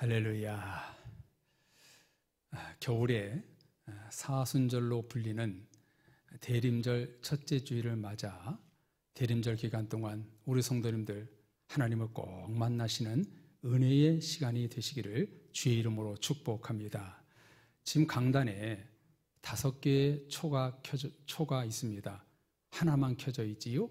할렐루야. 겨울에 사순절로 불리는 대림절 첫째 주일을 맞아 대림절 기간 동안 우리 성도님들 하나님을 꼭 만나시는 은혜의 시간이 되시기를 주의 이름으로 축복합니다. 지금 강단에 5개의 초가 있습니다. 하나만 켜져 있지요.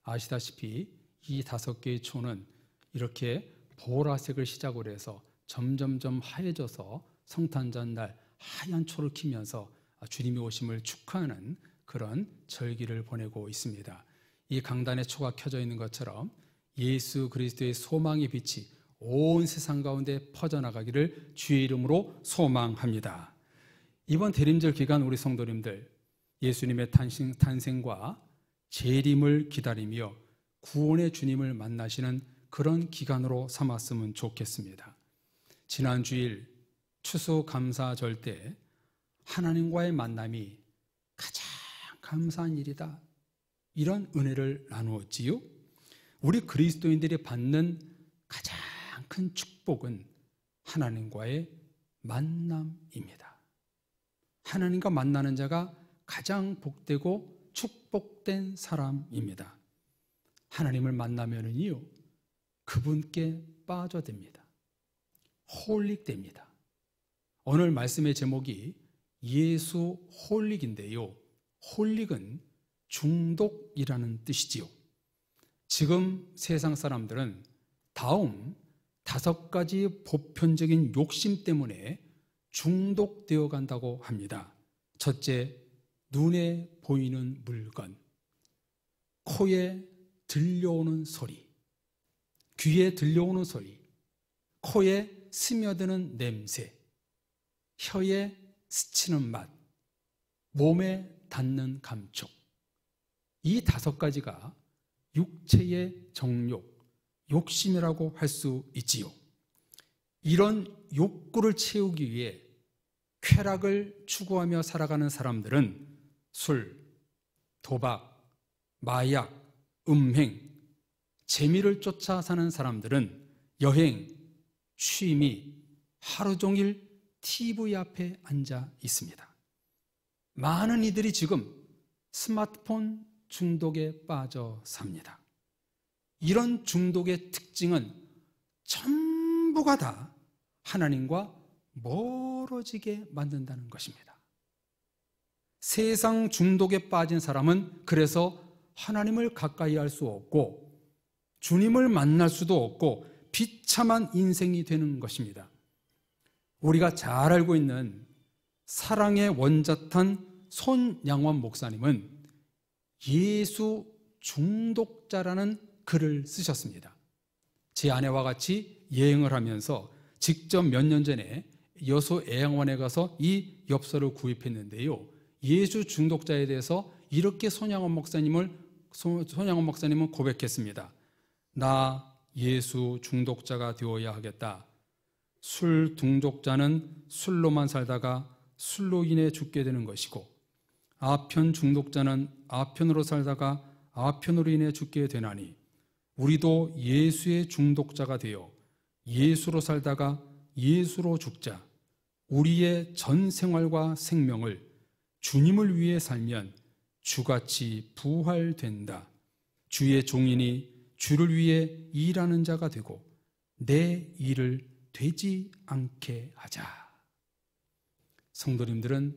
아시다시피 이 5개의 초는 이렇게 보라색을 시작으로 해서 점점점 하얘져서 성탄절날 하얀 초를 키면서 주님의 오심을 축하하는 그런 절기를 보내고 있습니다. 이 강단에 초가 켜져 있는 것처럼 예수 그리스도의 소망의 빛이 온 세상 가운데 퍼져나가기를 주의 이름으로 소망합니다. 이번 대림절 기간 우리 성도님들 예수님의 탄생과 재림을 기다리며 구원의 주님을 만나시는 그런 기간으로 삼았으면 좋겠습니다. 지난 주일 추수감사절 때 하나님과의 만남이 가장 감사한 일이다, 이런 은혜를 나누었지요. 우리 그리스도인들이 받는 가장 큰 축복은 하나님과의 만남입니다. 하나님과 만나는 자가 가장 복되고 축복된 사람입니다. 하나님을 만나면은요, 그분께 빠져듭니다. 홀릭됩니다. 오늘 말씀의 제목이 예수 홀릭인데요, 홀릭은 중독이라는 뜻이지요. 지금 세상 사람들은 다음 5가지 보편적인 욕심 때문에 중독되어 간다고 합니다. 첫째, 눈에 보이는 물건, 코에 들려오는 소리, 귀에 들려오는 소리, 코에 스며드는 냄새, 혀에 스치는 맛, 몸에 닿는 감촉. 이 5가지가 육체의 정욕, 욕심이라고 할 수 있지요. 이런 욕구를 채우기 위해 쾌락을 추구하며 살아가는 사람들은 술, 도박, 마약, 음행, 재미를 쫓아 사는 사람들은 여행, 취미, 하루 종일 TV 앞에 앉아 있습니다. 많은 이들이 지금 스마트폰 중독에 빠져 삽니다. 이런 중독의 특징은 전부가 다 하나님과 멀어지게 만든다는 것입니다. 세상 중독에 빠진 사람은 그래서 하나님을 가까이 할 수 없고 주님을 만날 수도 없고 비참한 인생이 되는 것입니다. 우리가 잘 알고 있는 사랑의 원자탄 손양원 목사님은 예수 중독자라는 글을 쓰셨습니다. 제 아내와 같이 여행을 하면서 직접 몇 년 전에 여수 애양원에 가서 이 엽서를 구입했는데요, 예수 중독자에 대해서 이렇게 손양원 목사님은 고백했습니다. 나 예수 중독자가 되어야 하겠다. 술 중독자는 술로만 살다가 술로 인해 죽게 되는 것이고, 아편 중독자는 아편으로 살다가 아편으로 인해 죽게 되나니 우리도 예수의 중독자가 되어 예수로 살다가 예수로 죽자. 우리의 전 생활과 생명을 주님을 위해 살면 주같이 부활된다. 주의 종이니 주를 위해 일하는 자가 되고 내 일을 되지 않게 하자. 성도님들은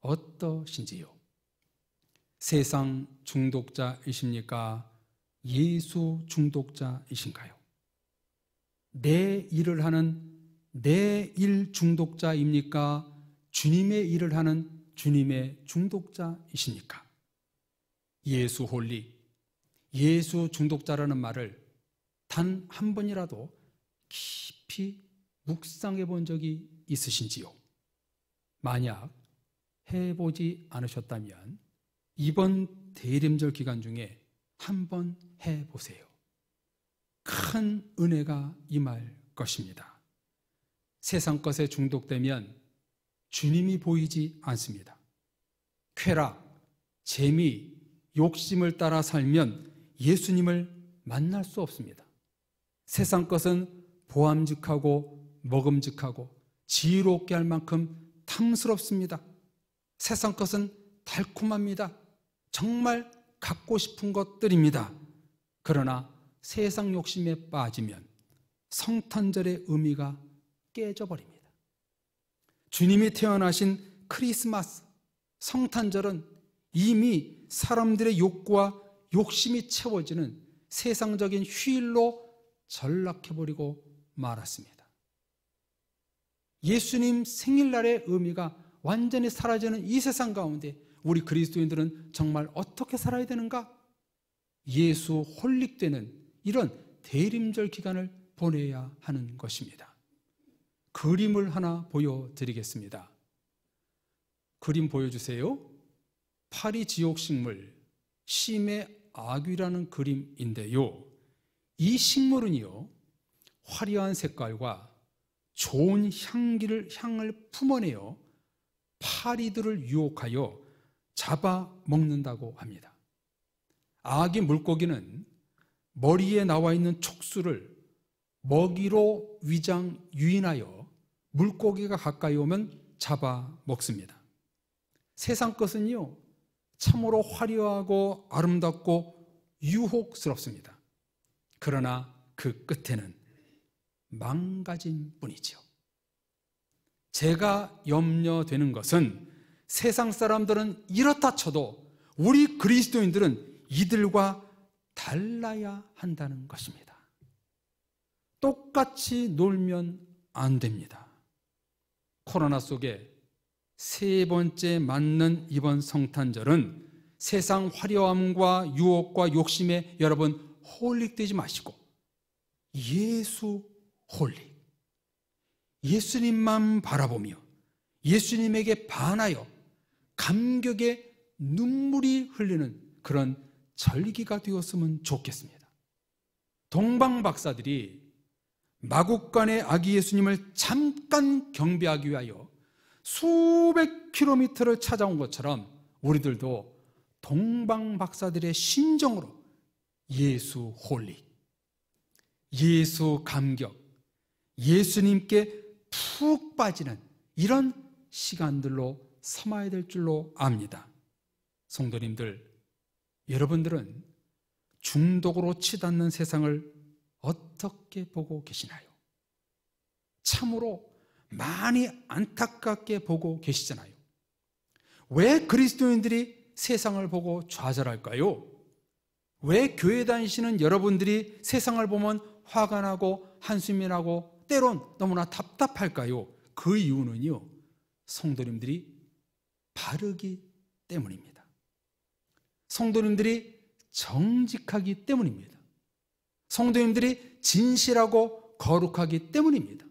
어떠신지요? 세상 중독자이십니까? 예수 중독자이신가요? 내 일을 하는 내 일 중독자입니까? 주님의 일을 하는 주님의 중독자이십니까? 예수 홀릭, 예수 중독자라는 말을 단 한 번이라도 깊이 묵상해 본 적이 있으신지요? 만약 해보지 않으셨다면 이번 대림절 기간 중에 한번 해보세요. 큰 은혜가 임할 것입니다. 세상 것에 중독되면 주님이 보이지 않습니다. 쾌락, 재미, 욕심을 따라 살면 예수님을 만날 수 없습니다. 세상 것은 보암직하고 먹음직하고 지혜롭게 할 만큼 탐스럽습니다. 세상 것은 달콤합니다. 정말 갖고 싶은 것들입니다. 그러나 세상 욕심에 빠지면 성탄절의 의미가 깨져버립니다. 주님이 태어나신 크리스마스, 성탄절은 이미 사람들의 욕구와 욕심이 채워지는 세상적인 휴일로 전락해버리고 말았습니다. 예수님 생일날의 의미가 완전히 사라지는 이 세상 가운데 우리 그리스도인들은 정말 어떻게 살아야 되는가? 예수 홀릭되는 이런 대림절 기간을 보내야 하는 것입니다. 그림을 하나 보여드리겠습니다. 그림 보여주세요. 파리 지옥식물 심의 아귀라는 그림인데요, 이 식물은요 화려한 색깔과 좋은 향을 품어내어 파리들을 유혹하여 잡아먹는다고 합니다. 아기 물고기는 머리에 나와 있는 촉수를 먹이로 위장 유인하여 물고기가 가까이 오면 잡아먹습니다. 세상 것은요 참으로 화려하고 아름답고 유혹스럽습니다. 그러나 그 끝에는 망가진 뿐이죠. 제가 염려되는 것은 세상 사람들은 이렇다 쳐도 우리 그리스도인들은 이들과 달라야 한다는 것입니다. 똑같이 놀면 안 됩니다. 코로나 속에 세 번째 맞는 이번 성탄절은 세상 화려함과 유혹과 욕심에 여러분 홀릭되지 마시고 예수 홀릭, 예수님만 바라보며 예수님에게 반하여 감격의 눈물이 흘리는 그런 절기가 되었으면 좋겠습니다. 동방 박사들이 마국간의 아기 예수님을 잠깐 경배하기 위하여 수백 킬로미터를 찾아온 것처럼 우리들도 동방 박사들의 심정으로 예수 홀릭, 예수 감격, 예수님께 푹 빠지는 이런 시간들로 삼아야 될 줄로 압니다. 성도님들, 여러분들은 중독으로 치닫는 세상을 어떻게 보고 계시나요? 참으로 많이 안타깝게 보고 계시잖아요. 왜 그리스도인들이 세상을 보고 좌절할까요? 왜 교회 다니시는 여러분들이 세상을 보면 화가 나고 한숨이 나고 때론 너무나 답답할까요? 그 이유는요, 성도님들이 바르기 때문입니다. 성도님들이 정직하기 때문입니다. 성도님들이 진실하고 거룩하기 때문입니다.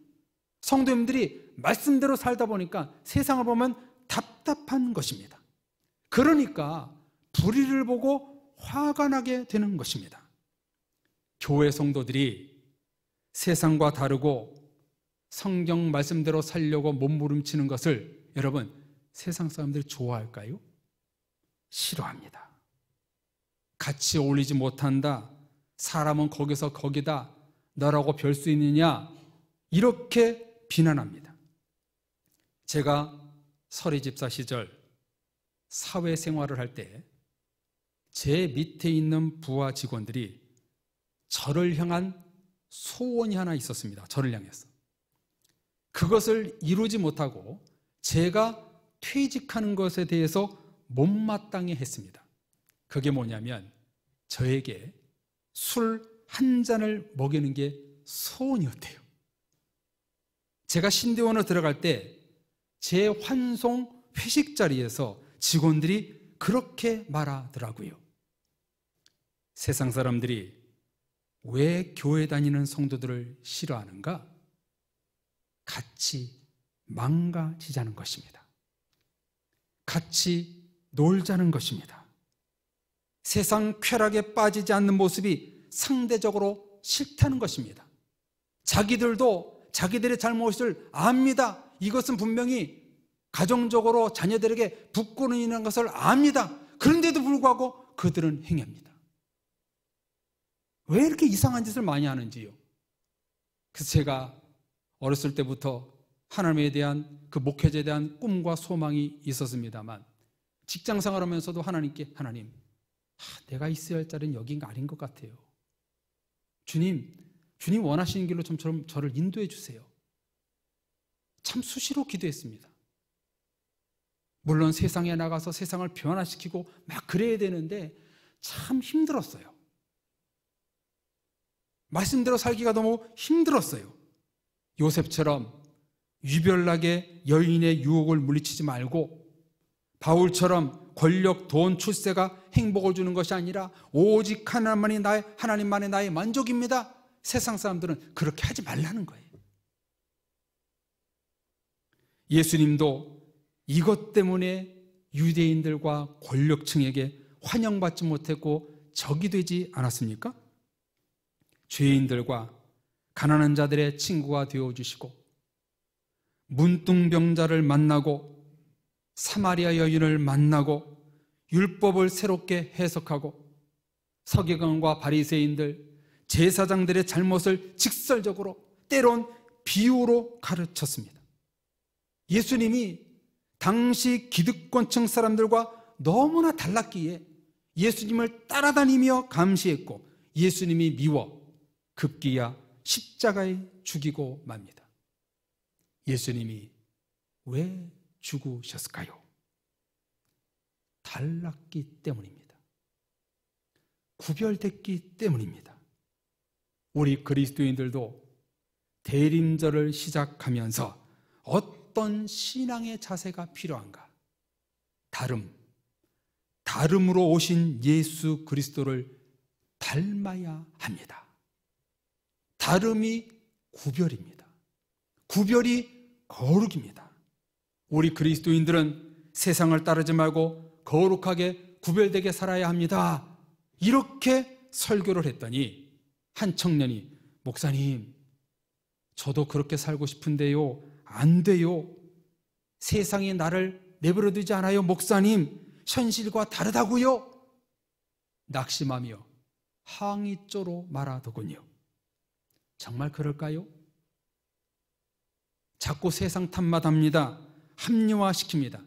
성도님들이 말씀대로 살다 보니까 세상을 보면 답답한 것입니다. 그러니까 불의를 보고 화가 나게 되는 것입니다. 교회 성도들이 세상과 다르고 성경 말씀대로 살려고 몸부림치는 것을 여러분 세상 사람들이 좋아할까요? 싫어합니다. 같이 어울리지 못한다, 사람은 거기서 거기다, 너라고 별 수 있느냐, 이렇게 비난합니다. 제가 서리집사 시절 사회생활을 할 때 제 밑에 있는 부하 직원들이 저를 향한 소원이 하나 있었습니다. 저를 향해서. 그것을 이루지 못하고 제가 퇴직하는 것에 대해서 못마땅해 했습니다. 그게 뭐냐면 저에게 술 한 잔을 먹이는 게 소원이었대요. 제가 신대원으로 들어갈 때 제 환송 회식 자리에서 직원들이 그렇게 말하더라고요. 세상 사람들이 왜 교회 다니는 성도들을 싫어하는가? 같이 망가지자는 것입니다. 같이 놀자는 것입니다. 세상 쾌락에 빠지지 않는 모습이 상대적으로 싫다는 것입니다. 자기들도 자기들의 잘못을 압니다. 이것은 분명히 가정적으로 자녀들에게 부끄러운 일이라는 것을 압니다. 그런데도 불구하고 그들은 행합니다. 왜 이렇게 이상한 짓을 많이 하는지요? 그래서 제가 어렸을 때부터 하나님에 대한 그 목회자에 대한 꿈과 소망이 있었습니다만 직장 생활하면서도 하나님께 하나님, 내가 있어야 할 자리는 여기가 아닌 것 같아요. 주님 원하시는 길로 좀 저를 인도해 주세요. 참 수시로 기도했습니다. 물론 세상에 나가서 세상을 변화시키고 막 그래야 되는데 참 힘들었어요. 말씀대로 살기가 너무 힘들었어요. 요셉처럼 유별나게 여인의 유혹을 물리치지 말고 바울처럼 권력, 돈, 출세가 행복을 주는 것이 아니라 오직 하나님만이 나의 만족입니다. 세상 사람들은 그렇게 하지 말라는 거예요. 예수님도 이것 때문에 유대인들과 권력층에게 환영받지 못했고 적이 되지 않았습니까? 죄인들과 가난한 자들의 친구가 되어주시고 문둥병자를 만나고 사마리아 여인을 만나고 율법을 새롭게 해석하고 서기관과 바리새인들, 제사장들의 잘못을 직설적으로 때론 비유로 가르쳤습니다. 예수님이 당시 기득권층 사람들과 너무나 달랐기에 예수님을 따라다니며 감시했고 예수님이 미워 급기야 십자가에 죽이고 맙니다. 예수님이 왜 죽으셨을까요? 달랐기 때문입니다. 구별됐기 때문입니다. 우리 그리스도인들도 대림절을 시작하면서 어떤 신앙의 자세가 필요한가? 다름으로 오신 예수 그리스도를 닮아야 합니다. 다름이 구별입니다. 구별이 거룩입니다. 우리 그리스도인들은 세상을 따르지 말고 거룩하게 구별되게 살아야 합니다. 이렇게 설교를 했더니 한 청년이 목사님, 저도 그렇게 살고 싶은데요. 안 돼요. 세상이 나를 내버려 두지 않아요. 목사님, 현실과 다르다고요. 낙심하며 항의조로 말하더군요. 정말 그럴까요? 자꾸 세상 탓마답니다. 합리화시킵니다.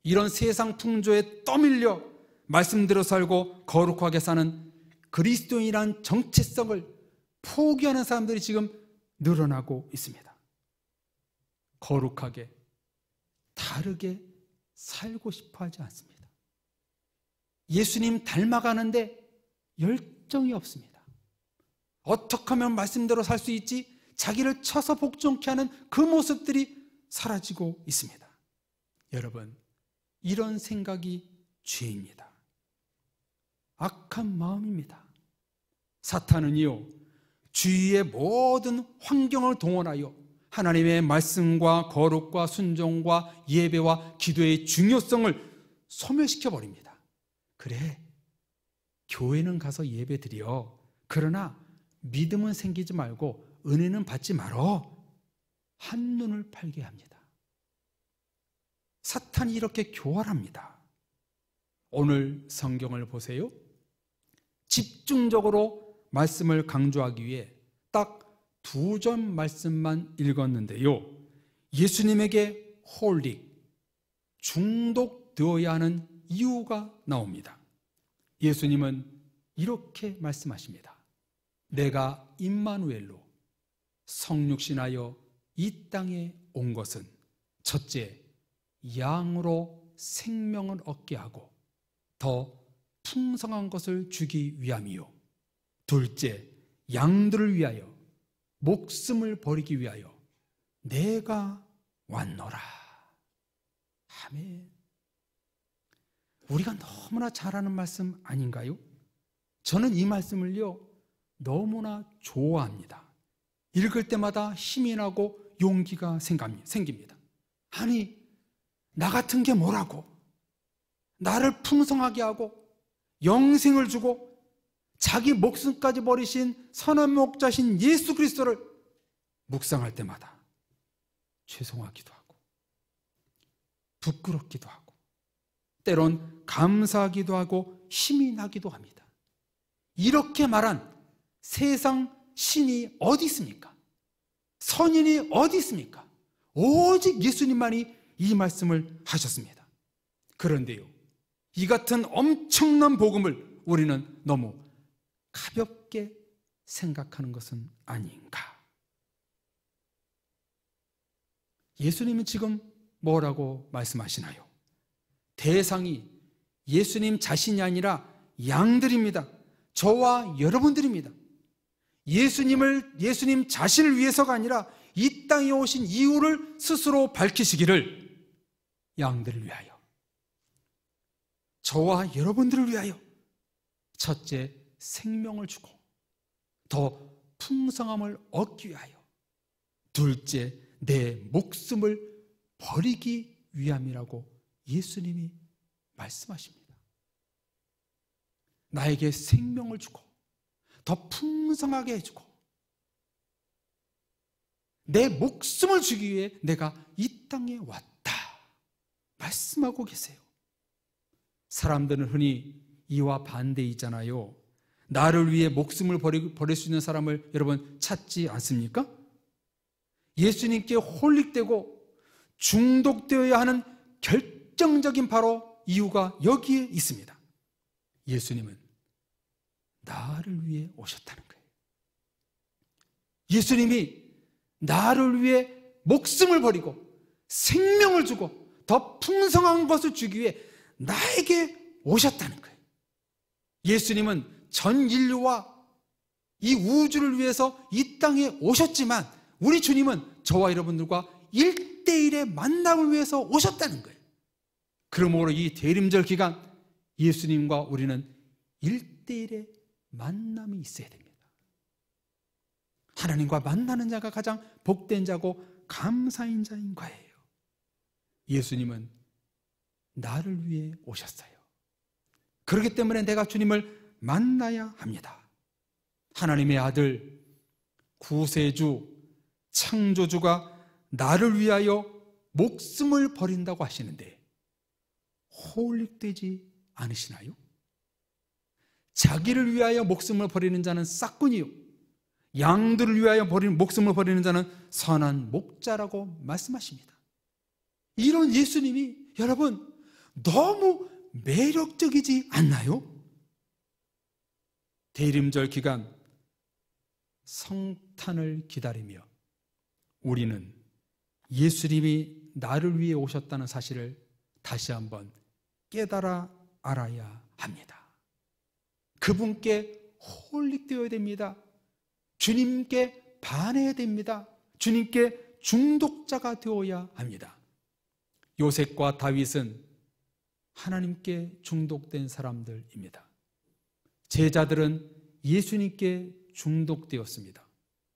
이런 세상 풍조에 떠밀려 말씀대로 살고 거룩하게 사는 그리스도인이란 정체성을 포기하는 사람들이 지금 늘어나고 있습니다. 거룩하게, 다르게 살고 싶어 하지 않습니다. 예수님 닮아가는데 열정이 없습니다. 어떻게 하면 말씀대로 살 수 있지? 자기를 쳐서 복종케 하는 그 모습들이 사라지고 있습니다. 여러분, 이런 생각이 죄입니다. 악한 마음입니다. 사탄은요, 주위의 모든 환경을 동원하여 하나님의 말씀과 거룩과 순종과 예배와 기도의 중요성을 소멸시켜버립니다. 그래, 교회는 가서 예배드려. 그러나 믿음은 생기지 말고 은혜는 받지 말어. 한눈을 팔게 합니다. 사탄이 이렇게 교활합니다. 오늘 성경을 보세요. 집중적으로 말씀을 강조하기 위해 딱 2절 말씀만 읽었는데요. 예수님에게 홀릭, 중독되어야 하는 이유가 나옵니다. 예수님은 이렇게 말씀하십니다. 내가 임마누엘로 성육신하여 이 땅에 온 것은 첫째, 양으로 생명을 얻게 하고 더 풍성한 것을 주기 위함이요, 둘째, 양들을 위하여 목숨을 버리기 위하여 내가 왔노라. 아멘. 우리가 너무나 잘 아는 말씀 아닌가요? 저는 이 말씀을요 너무나 좋아합니다. 읽을 때마다 힘이 나고 용기가 생깁니다. 아니, 나 같은 게 뭐라고? 나를 풍성하게 하고 영생을 주고 자기 목숨까지 버리신 선한 목자신 예수 그리스도를 묵상할 때마다 죄송하기도 하고 부끄럽기도 하고 때론 감사하기도 하고 힘이 나기도 합니다. 이렇게 말한 세상 신이 어디 있습니까? 선인이 어디 있습니까? 오직 예수님만이 이 말씀을 하셨습니다. 그런데요, 이 같은 엄청난 복음을 우리는 너무 가볍게 생각하는 것은 아닌가? 예수님은 지금 뭐라고 말씀하시나요? 대상이 예수님 자신이 아니라 양들입니다. 저와 여러분들입니다. 예수님 자신을 위해서가 아니라 이 땅에 오신 이유를 스스로 밝히시기를, 양들을 위하여, 저와 여러분들을 위하여 첫째 생명을 주고 더 풍성함을 얻기 위하여, 둘째 내 목숨을 버리기 위함이라고 예수님이 말씀하십니다. 나에게 생명을 주고 더 풍성하게 해주고 내 목숨을 주기 위해 내가 이 땅에 왔다 말씀하고 계세요. 사람들은 흔히 이와 반대이잖아요. 나를 위해 목숨을 버릴 수 있는 사람을 여러분 찾지 않습니까? 예수님께 홀릭되고 중독되어야 하는 결정적인 바로 이유가 여기에 있습니다. 예수님은 나를 위해 오셨다는 거예요. 예수님이 나를 위해 목숨을 버리고 생명을 주고 더 풍성한 것을 주기 위해 나에게 오셨다는 거예요. 예수님은 전 인류와 이 우주를 위해서 이 땅에 오셨지만 우리 주님은 저와 여러분들과 1대1의 만남을 위해서 오셨다는 거예요. 그러므로 이 대림절 기간 예수님과 우리는 1대1의 만남이 있어야 됩니다. 하나님과 만나는 자가 가장 복된 자고 감사인 자인 거예요. 예수님은 나를 위해 오셨어요. 그렇기 때문에 내가 주님을 만나야 합니다. 하나님의 아들, 구세주, 창조주가 나를 위하여 목숨을 버린다고 하시는데 홀릭되지 않으시나요? 자기를 위하여 목숨을 버리는 자는 싹군이요, 양들을 위하여 목숨을 버리는 자는 선한 목자라고 말씀하십니다. 이런 예수님이 여러분 너무 매력적이지 않나요? 대림절 기간 성탄을 기다리며 우리는 예수님이 나를 위해 오셨다는 사실을 다시 한번 깨달아 알아야 합니다. 그분께 홀릭되어야 됩니다. 주님께 반해야 됩니다. 주님께 중독자가 되어야 합니다. 요셉과 다윗은 하나님께 중독된 사람들입니다. 제자들은 예수님께 중독되었습니다.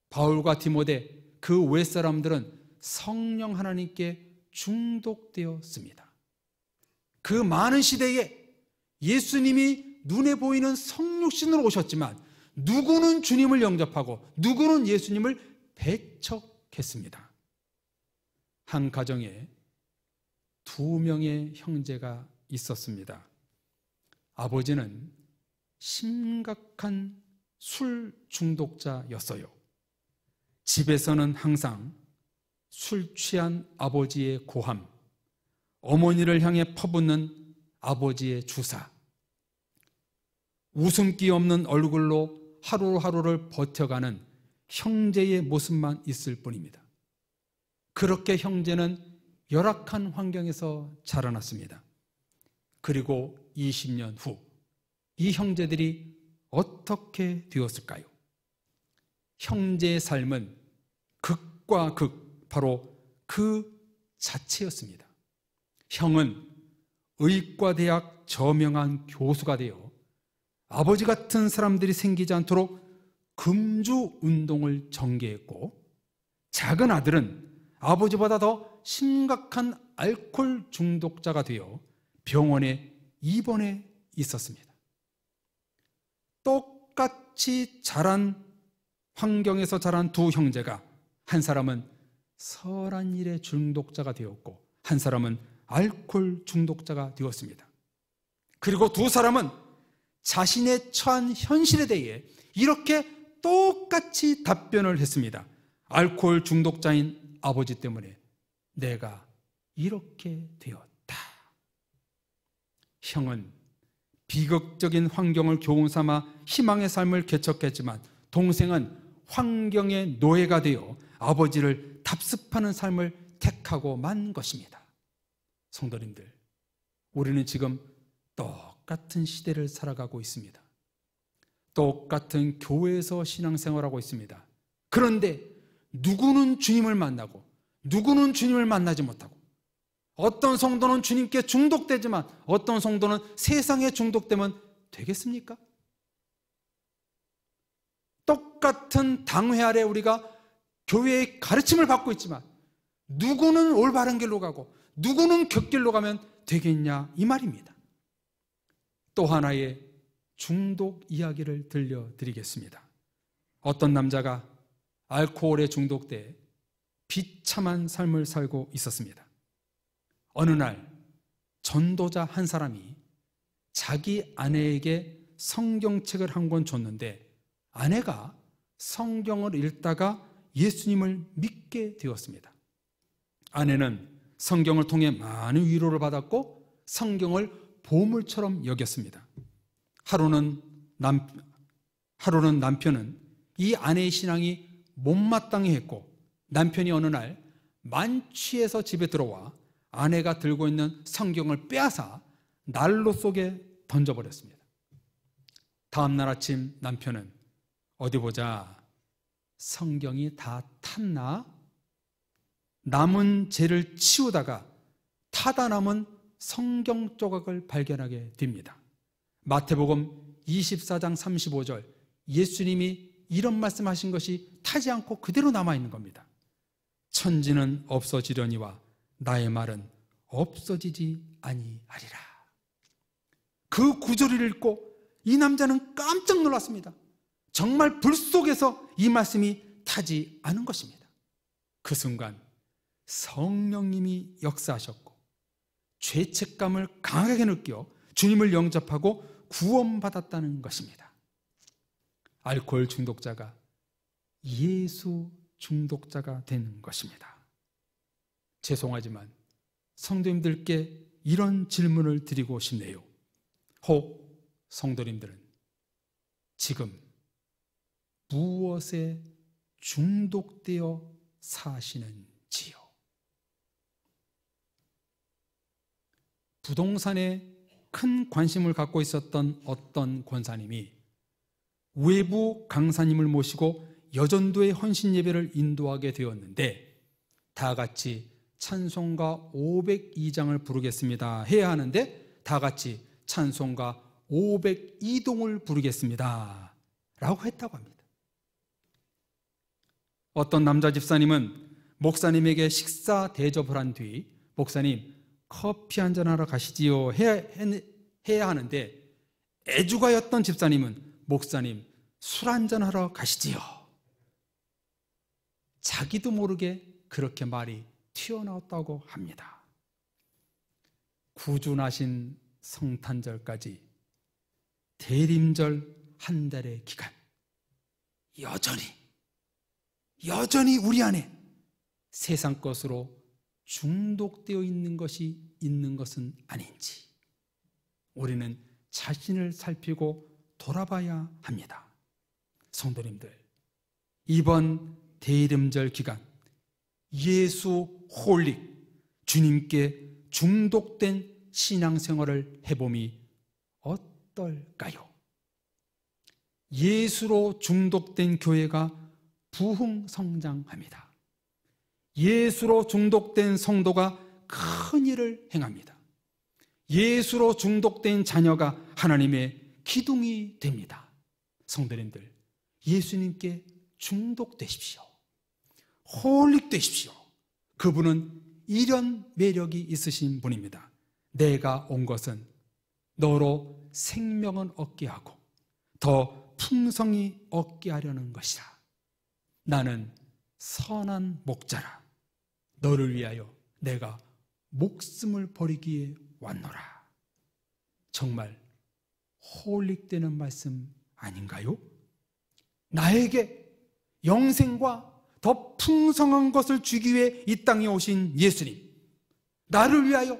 바울과 디모데, 그 윗사람들은 성령 하나님께 중독되었습니다. 그 많은 시대에 예수님이 눈에 보이는 성육신으로 오셨지만 누구는 주님을 영접하고 누구는 예수님을 배척했습니다. 한 가정에 2명의 형제가 있었습니다. 아버지는 심각한 술 중독자였어요. 집에서는 항상 술 취한 아버지의 고함, 어머니를 향해 퍼붓는 아버지의 주사, 웃음기 없는 얼굴로 하루하루를 버텨가는 형제의 모습만 있을 뿐입니다. 그렇게 형제는 열악한 환경에서 자라났습니다. 그리고 20년 후 이 형제들이 어떻게 되었을까요? 형제의 삶은 극과 극, 바로 그 자체였습니다. 형은 의과대학 저명한 교수가 되어 아버지 같은 사람들이 생기지 않도록 금주 운동을 전개했고, 작은 아들은 아버지보다 더 심각한 알코올 중독자가 되어 병원에 입원해 있었습니다. 똑같이 자란 환경에서 자란 두 형제가, 한 사람은 설한 일의 중독자가 되었고 한 사람은 알코올 중독자가 되었습니다. 그리고 두 사람은 자신의 처한 현실에 대해 이렇게 똑같이 답변을 했습니다. 알코올 중독자인 아버지 때문에 내가 이렇게 되었다. 형은 비극적인 환경을 교훈 삼아 희망의 삶을 개척했지만 동생은 환경의 노예가 되어 아버지를 답습하는 삶을 택하고 만 것입니다. 성도님들, 우리는 지금 똑같은 시대를 살아가고 있습니다. 똑같은 교회에서 신앙생활하고 있습니다. 그런데 누구는 주님을 만나고 누구는 주님을 만나지 못하고, 어떤 성도는 주님께 중독되지만 어떤 성도는 세상에 중독되면 되겠습니까? 똑같은 당회 아래 우리가 교회의 가르침을 받고 있지만 누구는 올바른 길로 가고 누구는 곁길로 가면 되겠냐, 이 말입니다. 또 하나의 중독 이야기를 들려드리겠습니다. 어떤 남자가 알코올에 중독돼 비참한 삶을 살고 있었습니다. 어느 날 전도자 한 사람이 자기 아내에게 성경책을 한 권 줬는데 아내가 성경을 읽다가 예수님을 믿게 되었습니다. 아내는 성경을 통해 많은 위로를 받았고 성경을 보물처럼 여겼습니다. 하루는 남편은 이 아내의 신앙이 못마땅해 했고, 남편이 어느 날 만취해서 집에 들어와 아내가 들고 있는 성경을 빼앗아 난로 속에 던져버렸습니다. 다음 날 아침 남편은 어디 보자, 성경이 다 탔나? 남은 죄를 치우다가 타다 남은 성경 조각을 발견하게 됩니다. 마태복음 24장 35절, 예수님이 이런 말씀하신 것이 타지 않고 그대로 남아있는 겁니다. 천지는 없어지려니와 나의 말은 없어지지 아니하리라. 그 구절을 읽고 이 남자는 깜짝 놀랐습니다. 정말 불 속에서 이 말씀이 타지 않은 것입니다. 그 순간 성령님이 역사하셨고 죄책감을 강하게 느껴 주님을 영접하고 구원받았다는 것입니다. 알코올 중독자가 예수 중독자가 된 것입니다. 죄송하지만 성도님들께 이런 질문을 드리고 싶네요. 혹 성도님들은 지금 무엇에 중독되어 사시는지요? 부동산에 큰 관심을 갖고 있었던 어떤 권사님이 외부 강사님을 모시고 여전도의 헌신 예배를 인도하게 되었는데, 다 같이 찬송가 502장을 부르겠습니다 해야 하는데 다 같이 찬송가 502동을 부르겠습니다 라고 했다고 합니다. 어떤 남자 집사님은 목사님에게 식사 대접을 한 뒤 목사님 커피 한잔하러 가시지요 해야 하는데, 애주가였던 집사님은 목사님 술 한잔하러 가시지요. 자기도 모르게 그렇게 말이 튀어나왔다고 합니다. 구주나신 성탄절까지 대림절 한 달의 기간, 여전히 우리 안에 세상 것으로 중독되어 있는 것은 아닌지 우리는 자신을 살피고 돌아봐야 합니다. 성도님들, 이번 대이름절 기간 예수 홀릭, 주님께 중독된 신앙생활을 해봄이 어떨까요? 예수로 중독된 교회가 부흥성장합니다. 예수로 중독된 성도가 큰 일을 행합니다. 예수로 중독된 자녀가 하나님의 기둥이 됩니다. 성도님들, 예수님께 중독되십시오. 홀릭되십시오. 그분은 이런 매력이 있으신 분입니다. 내가 온 것은 너로 생명을 얻게 하고 더 풍성히 얻게 하려는 것이라. 나는 선한 목자라. 너를 위하여 내가 목숨을 버리기에 왔노라. 정말 홀릭되는 말씀 아닌가요? 나에게 영생과 더 풍성한 것을 주기 위해 이 땅에 오신 예수님, 나를 위하여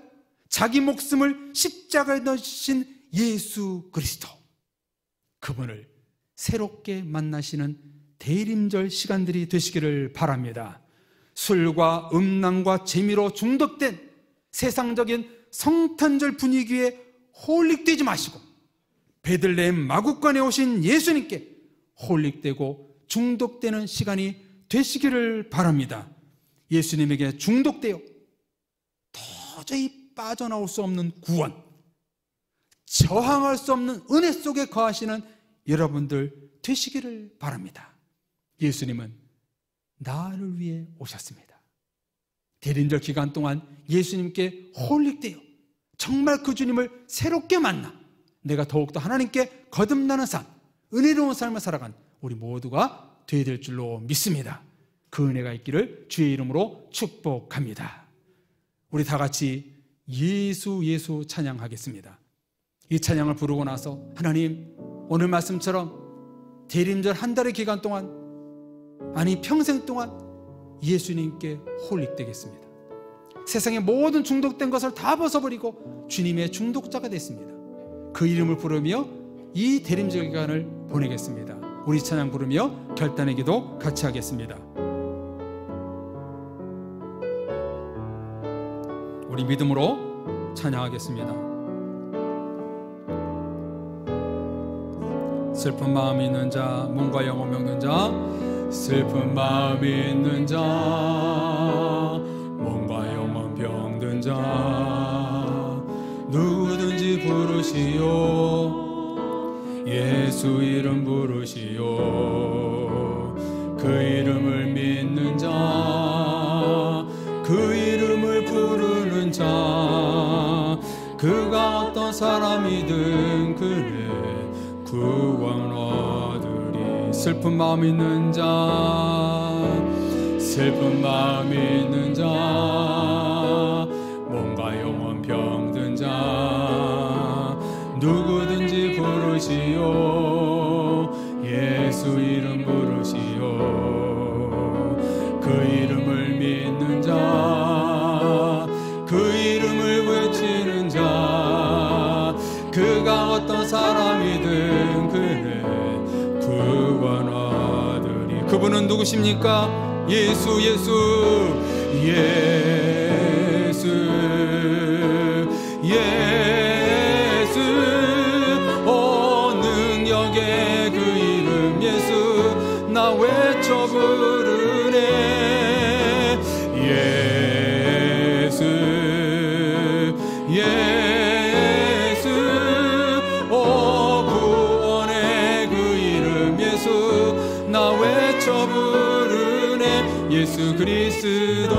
자기 목숨을 십자가에 넣으신 예수 그리스도, 그분을 새롭게 만나시는 대림절 시간들이 되시기를 바랍니다. 술과 음란과 재미로 중독된 세상적인 성탄절 분위기에 홀릭되지 마시고 베들레헴 마구간에 오신 예수님께 홀릭되고 중독되는 시간이 되시기를 바랍니다. 예수님에게 중독되어 도저히 빠져나올 수 없는 구원, 저항할 수 없는 은혜 속에 거하시는 여러분들 되시기를 바랍니다. 예수님은 나를 위해 오셨습니다. 대림절 기간 동안 예수님께 홀릭되어 정말 그 주님을 새롭게 만나 내가 더욱더 하나님께 거듭나는 삶, 은혜로운 삶을 살아간 우리 모두가 되어야 될 줄로 믿습니다. 그 은혜가 있기를 주의 이름으로 축복합니다. 우리 다 같이 예수 예수 찬양하겠습니다. 이 찬양을 부르고 나서 하나님, 오늘 말씀처럼 대림절 한 달의 기간 동안, 아니 평생 동안 예수님께 홀릭되겠습니다. 세상의 모든 중독된 것을 다 벗어버리고 주님의 중독자가 됐습니다. 그 이름을 부르며 이 대림절 기간을 보내겠습니다. 우리 찬양 부르며 결단의 기도 같이 하겠습니다. 우리 믿음으로 찬양하겠습니다. 슬픈 마음 있는 자, 몸과 영혼 병든 자, 슬픈 마음 있는 자, 몸과 영혼 병든 자, 누구든지 부르시오. 예수 이름 부르시오. 그 이름을 믿는 자, 그 이름을 부르는 자, 그가 어떤 사람이든 그를 구원 얻으리. 슬픈 마음 있는 자, 슬픈 마음 있는 자, 몸과 영혼 병든 자, 누구든지 부르시오. 예수 이름 부르시오. 그 이름을 믿는 자, 그 이름을 외치는 자, 그가 어떤 사람이든 그를 구원 얻으리. 그분은 누구십니까? 예수 예수 예수 예수. 오 능력의 그 이름 예수, 나 외쳐 부르네. 예수 예수. 오 구원의 그 이름 예수, 나 외쳐 부르네. 예수 그리스도.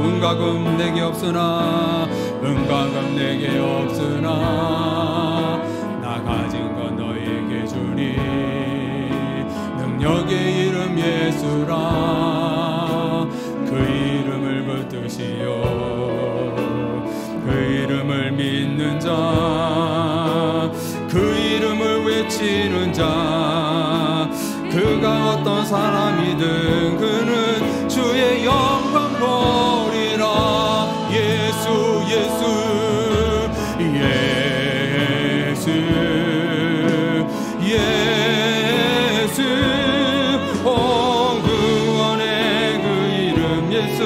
은과금 내게 없으나, 은과금 내게 없으나, 나 가진 건 너에게 주니. 능력의 이름 예수라. 그 이름을 붙드시오. 그 이름을 믿는 자, 그 이름을 외치는 자, 그가 어떤 사람이든 그는 주의 영광 보리라. 예수 예수 예수 예수. 오 구원의 그 이름 예수,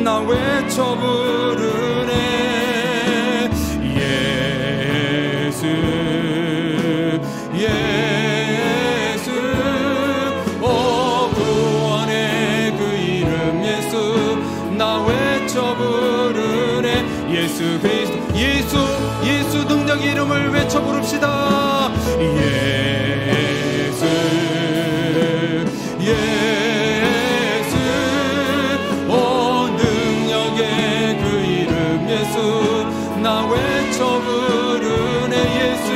나 외쳐 부르네. 예수 예수. 오 구원의 그 이름 예수, 나 외쳐 부르네. 예수 그리스도. 예수 예수 능력 이름을 외쳐 부릅시다. 예수 예수. 오 능력의 그 이름 예수, 나 외쳐 부르네. 예수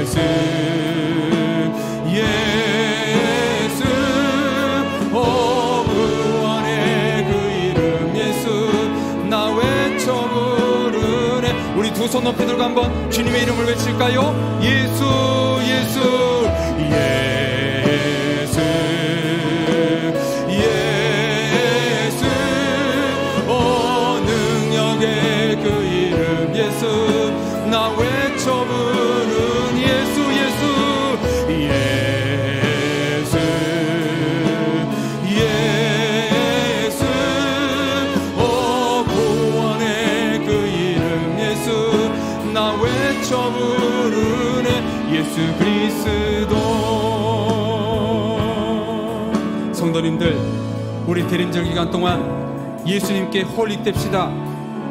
예수 예수. 오 구원의 그 이름 예수, 나 외쳐 부르네. 우리 두 손 높이 들고 한번 주님의 이름을 외칠까요? 예수 예수 예수 여러분들, 우리 대림절 기간 동안 예수님께 홀릭됩시다.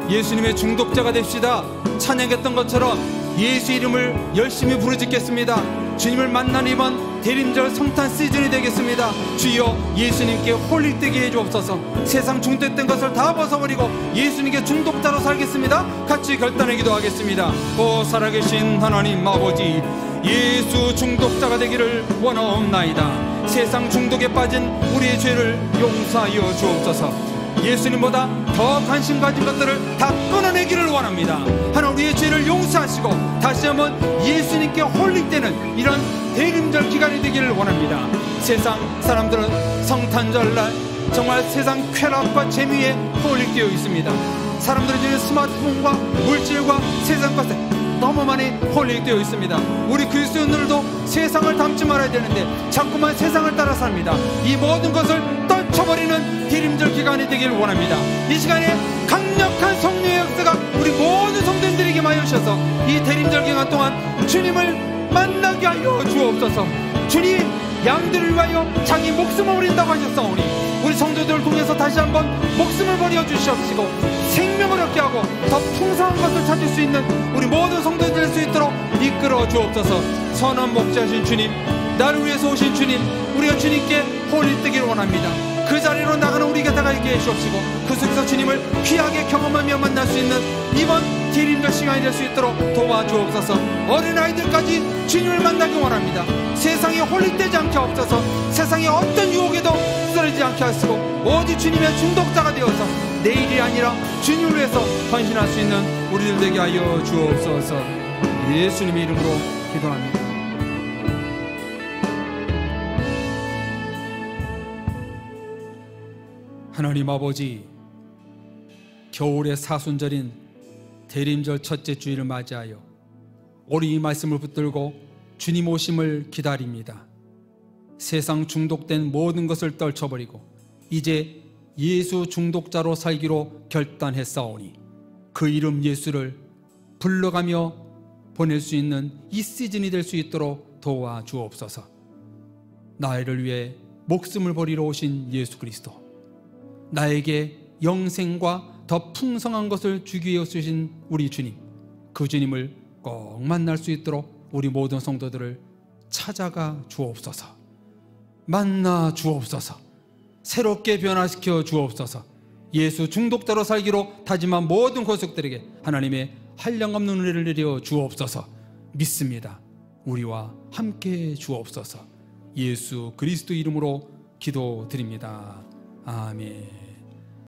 예수님의 중독자가 됩시다. 찬양했던 것처럼 예수 이름을 열심히 부르짖겠습니다. 주님을 만나는 이번 대림절 성탄 시즌이 되겠습니다. 주여, 예수님께 홀릭되게 해주옵소서. 세상 중독된 것을 다 벗어버리고 예수님께 중독자로 살겠습니다. 같이 결단해 기도하겠습니다. 오 살아계신 하나님 아버지, 예수 중독자가 되기를 원하옵나이다. 세상 중독에 빠진 우리의 죄를 용서하여 주옵소서. 예수님보다 더 관심 가진 것들을 다 끊어내기를 원합니다. 하나님, 우리의 죄를 용서하시고 다시 한번 예수님께 홀릭되는 이런 대림절 기간이 되기를 원합니다. 세상 사람들은 성탄절날 정말 세상 쾌락과 재미에 홀릭되어 있습니다. 사람들은 이제 스마트폰과 물질과 세상 것에 너무 많이 홀릭되어 있습니다. 우리 그리스도인들도 세상을 닮지 말아야 되는데 자꾸만 세상을 따라 삽니다. 이 모든 것을 떨쳐버리는 대림절 기간이 되기를 원합니다. 이 시간에 강력한 성령의 역사가 우리 모든 성도님들에게 많이 오셔서 이 대림절 기간 동안 주님을 만나게 하여 주옵소서. 주님, 양들을 위하여 자기 목숨을 버린다고 하셨사오니 우리 성도들을 통해서 다시 한번 목숨을 버려 주시옵시고 생명을 얻게 하고 더 풍성한 것을 찾을 수 있는 우리 모든 성도들 될 수 있도록 이끌어 주옵소서. 선한 목자신 주님, 나를 위해서 오신 주님, 우리가 주님께 홀릭되기를 원합니다. 그 자리로 나가는 우리에게 다가있게 해주옵시고 그 속에서 주님을 귀하게 경험하며 만날 수 있는 이번 대림절 시간이 될 수 있도록 도와주옵소서. 어린아이들까지 주님을 만나기 원합니다. 세상에 홀릭되지 않게 하옵소서. 세상의 어떤 유혹에도 쓰러지지 않게 하시고 오직 주님의 중독자가 되어서 내일이 아니라 주님을 위해서 헌신할 수 있는 우리들 되게 하여 주옵소서. 예수님의 이름으로 기도합니다. 하나님 아버지, 겨울의 사순절인 대림절 첫째 주일을 맞이하여 우리 이 말씀을 붙들고 주님 오심을 기다립니다. 세상 중독된 모든 것을 떨쳐버리고 이제 예수 중독자로 살기로 결단했사오니 그 이름 예수를 불러가며 보낼 수 있는 이 시즌이 될 수 있도록 도와주옵소서. 나를 위해 목숨을 버리러 오신 예수 그리스도, 나에게 영생과 더 풍성한 것을 주기 위해 오신 우리 주님, 그 주님을 꼭 만날 수 있도록 우리 모든 성도들을 찾아가 주옵소서. 만나 주옵소서. 새롭게 변화시켜 주옵소서. 예수 중독자로 살기로 다짐한 모든 권속들에게 하나님의 한량없는 은혜를 내려 주옵소서. 믿습니다. 우리와 함께 주옵소서. 예수 그리스도 이름으로 기도드립니다. 아멘.